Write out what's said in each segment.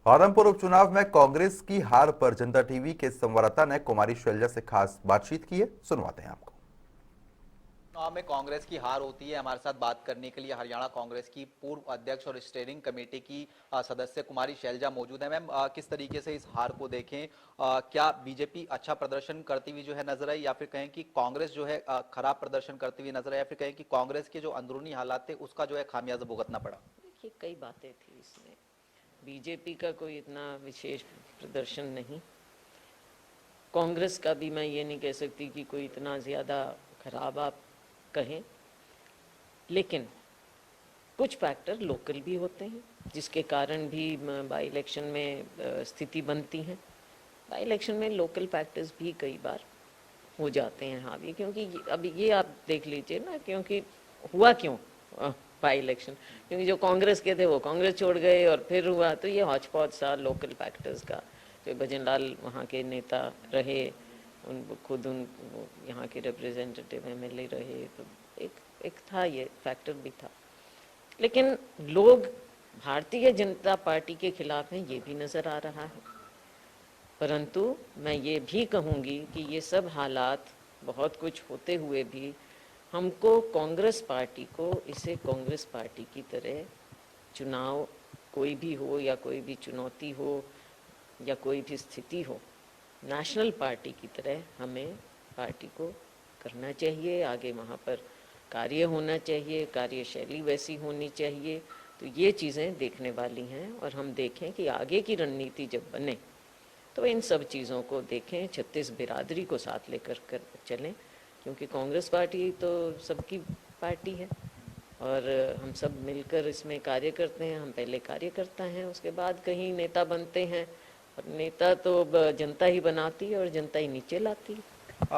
औरंगपुर उपचुनाव में कांग्रेस की हार पर जनता टीवी के संवाददाता ने कुमारी शैलजा से खास बातचीत की है। सुनवाते हैं आपको। चुनाव में कांग्रेस की हार होती है। हमारे साथ बात करने के लिए हरियाणा कांग्रेस की पूर्व अध्यक्ष और स्टीयरिंग कमेटी की सदस्य कुमारी शैलजा मौजूद है। मैम, किस तरीके से इस हार को देखें? क्या बीजेपी अच्छा प्रदर्शन करती हुई जो है नजर आई, या फिर कहें कि कांग्रेस जो है खराब प्रदर्शन करती हुई नजर आई, या फिर कहें कि कांग्रेस के जो अंदरूनी हालात थे उसका जो है खामियाजा भुगतना पड़ा? देखिए, कई बातें थी इसमें। बीजेपी का कोई इतना विशेष प्रदर्शन नहीं, कांग्रेस का भी मैं ये नहीं कह सकती कि कोई इतना ज़्यादा खराब आप कहें, लेकिन कुछ फैक्टर लोकल भी होते हैं जिसके कारण भी बाई इलेक्शन में स्थिति बनती है। बाई इलेक्शन में लोकल फैक्टर्स भी कई बार हो जाते हैं हावी, क्योंकि अभी ये आप देख लीजिए ना, क्योंकि हुआ क्यों बाई इलेक्शन, क्योंकि जो कांग्रेस के थे वो कांग्रेस छोड़ गए और फिर हुआ, तो ये हौच पौच सा लोकल फैक्टर्स का। जो भजन लाल वहाँ के नेता रहे, उन खुद उन यहाँ के रिप्रेजेंटेटिव एमएलए रहे, तो एक था, ये फैक्टर भी था। लेकिन लोग भारतीय जनता पार्टी के खिलाफ हैं, ये भी नज़र आ रहा है। परंतु मैं ये भी कहूँगी कि ये सब हालात बहुत कुछ होते हुए भी हमको कांग्रेस पार्टी को इसे कांग्रेस पार्टी की तरह, चुनाव कोई भी हो या कोई भी चुनौती हो या कोई भी स्थिति हो, नेशनल पार्टी की तरह हमें पार्टी को करना चाहिए, आगे वहाँ पर कार्य होना चाहिए, कार्यशैली वैसी होनी चाहिए। तो ये चीज़ें देखने वाली हैं, और हम देखें कि आगे की रणनीति जब बने तो इन सब चीज़ों को देखें, 36 बिरादरी को साथ लेकर कर चलें, क्योंकि कांग्रेस पार्टी तो सबकी पार्टी है और हम सब मिलकर इसमें कार्य करते हैं। हम पहले कार्यकर्ता हैं, उसके बाद कहीं नेता बनते हैं, और नेता तो जनता ही बनाती है और जनता ही नीचे लाती है।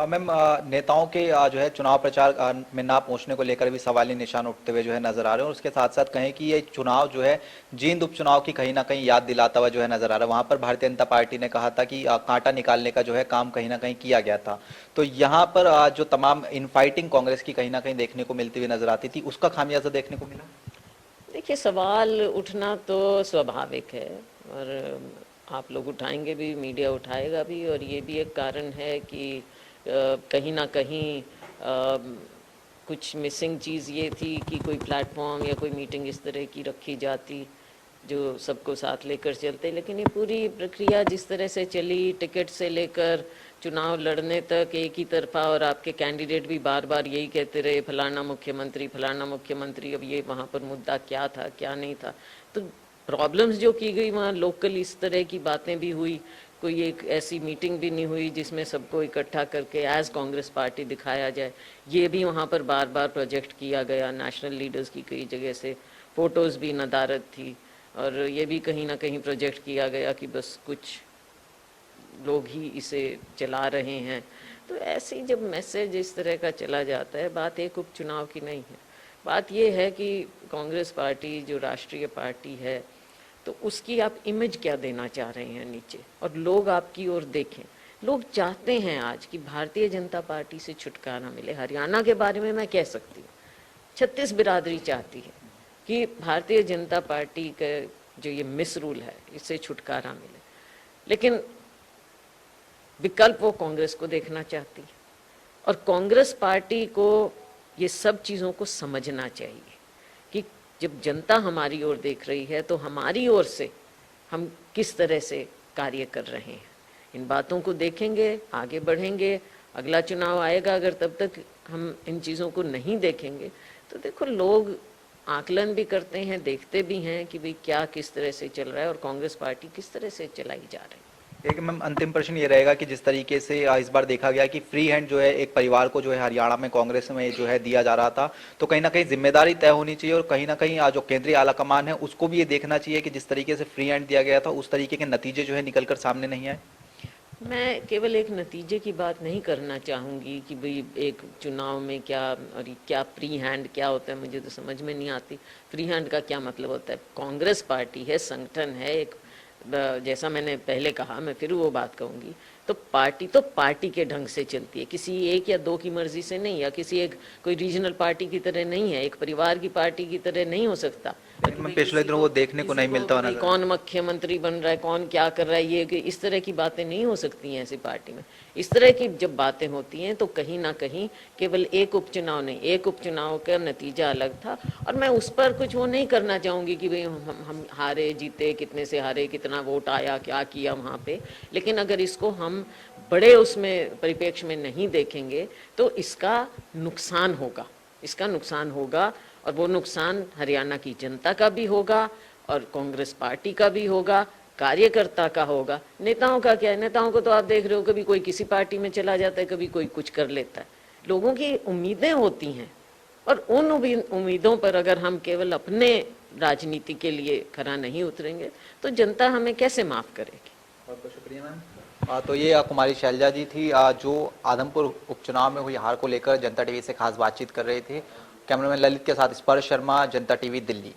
मैम, नेताओं के जो है चुनाव प्रचार में ना पहुंचने को लेकर भी सवाली निशान उठते हुए जो है नजर आ रहे हैं, और उसके साथ साथ कहें कि ये चुनाव जो है जींद उपचुनाव की कहीं ना कहीं याद दिलाता हुआ जो है नजर आ रहा है। वहां पर भारतीय जनता पार्टी ने कहा था कि कांटा निकालने का जो है काम कहीं ना कहीं किया गया था। तो यहाँ पर जो तमाम इनफाइटिंग कांग्रेस की कहीं ना कहीं देखने को मिलती हुई नजर आती थी, उसका खामियाजा देखने को मिला। देखिए, सवाल उठना तो स्वाभाविक है, और आप लोग उठाएंगे भी, मीडिया उठाएगा भी, और ये भी एक कारण है कि कहीं ना कहीं कुछ मिसिंग चीज़ ये थी कि कोई प्लेटफॉर्म या कोई मीटिंग इस तरह की रखी जाती जो सबको साथ लेकर चलते। लेकिन ये पूरी प्रक्रिया जिस तरह से चली, टिकट से लेकर चुनाव लड़ने तक एक ही तरफा, और आपके कैंडिडेट भी बार बार यही कहते रहे फलाना मुख्यमंत्री, फलाना मुख्यमंत्री। अब ये वहाँ पर मुद्दा क्या था, क्या नहीं था, तो प्रॉब्लम्स जो की गई वहाँ लोकल इस तरह की बातें भी हुई। कोई एक ऐसी मीटिंग भी नहीं हुई जिसमें सबको इकट्ठा करके एज कांग्रेस पार्टी दिखाया जाए। ये भी वहाँ पर बार बार प्रोजेक्ट किया गया, नेशनल लीडर्स की कई जगह से फ़ोटोज़ भी नदारद थी, और ये भी कहीं ना कहीं प्रोजेक्ट किया गया कि बस कुछ लोग ही इसे चला रहे हैं। तो ऐसी जब मैसेज इस तरह का चला जाता है, बात एक उपचुनाव की नहीं है। बात यह है कि कांग्रेस पार्टी जो राष्ट्रीय पार्टी है, तो उसकी आप इमेज क्या देना चाह रहे हैं नीचे, और लोग आपकी ओर देखें। लोग चाहते हैं आज कि भारतीय जनता पार्टी से छुटकारा मिले। हरियाणा के बारे में मैं कह सकती हूँ, 36 बिरादरी चाहती है कि भारतीय जनता पार्टी का जो ये मिस रूल है इससे छुटकारा मिले, लेकिन विकल्प वो कांग्रेस को देखना चाहती है। और कांग्रेस पार्टी को ये सब चीज़ों को समझना चाहिए कि जब जनता हमारी ओर देख रही है तो हमारी ओर से हम किस तरह से कार्य कर रहे हैं। इन बातों को देखेंगे, आगे बढ़ेंगे। अगला चुनाव आएगा, अगर तब तक हम इन चीज़ों को नहीं देखेंगे तो देखो, लोग आकलन भी करते हैं, देखते भी हैं कि भाई क्या किस तरह से चल रहा है और कांग्रेस पार्टी किस तरह से चलाई जा रही है। एक मैम अंतिम प्रश्न ये रहेगा कि जिस तरीके से इस बार देखा गया कि फ्री हैंड जो है एक परिवार को जो है हरियाणा में कांग्रेस में जो है दिया जा रहा था, तो कहीं ना कहीं जिम्मेदारी तय होनी चाहिए, और कहीं ना कहीं जो केंद्रीय आला कमान है उसको भी ये देखना चाहिए कि जिस तरीके से फ्री हैंड दिया गया था उस तरीके के नतीजे जो है निकलकर सामने नहीं आए। मैं केवल एक नतीजे की बात नहीं करना चाहूँगी कि भाई एक चुनाव में क्या, और क्या फ्री हैंड क्या होता है, मुझे तो समझ में नहीं आती। फ्री हैंड का क्या मतलब होता है? कांग्रेस पार्टी है, संगठन है एक, जैसा मैंने पहले कहा, मैं फिर वो बात कहूँगी, तो पार्टी के ढंग से चलती है, किसी एक या दो की मर्जी से नहीं, या किसी एक कोई रीजनल पार्टी की तरह नहीं है, एक परिवार की पार्टी की तरह नहीं हो सकता। मैं पिछले दिनों वो देखने को नहीं मिलता भाई कौन मुख्यमंत्री बन रहा है, कौन क्या कर रहा है, ये कि इस तरह की बातें नहीं हो सकती हैं ऐसी पार्टी में। इस तरह की जब बातें होती हैं तो कहीं ना कहीं केवल एक उपचुनाव नहीं, एक उपचुनाव का नतीजा अलग था, और मैं उस पर कुछ वो नहीं करना चाहूंगी कि भाई हम हारे जीते, कितने से हारे, कितना वोट आया, क्या किया वहाँ पे। लेकिन अगर इसको हम बड़े उसमें परिप्रेक्ष्य में नहीं देखेंगे तो इसका नुकसान होगा, इसका नुकसान होगा, और वो नुकसान हरियाणा की जनता का भी होगा और कांग्रेस पार्टी का भी होगा, कार्यकर्ता का होगा। नेताओं का क्या है, नेताओं को तो आप देख रहे हो, कभी कोई किसी पार्टी में चला जाता है, कभी कोई कुछ कर लेता है। लोगों की उम्मीदें होती हैं, और उन उम्मीदों पर अगर हम केवल अपने राजनीति के लिए खरा नहीं उतरेंगे तो जनता हमें कैसे माफ करेगी। बहुत बहुत शुक्रिया मैम। तो ये कुमारी शैलजा जी थी जो आदमपुर उपचुनाव में हुई हार को लेकर जनता टीवी से खास बातचीत कर रहे थे। कैमरामैन ललित के साथ स्पर्श शर्मा, जनता टीवी, दिल्ली।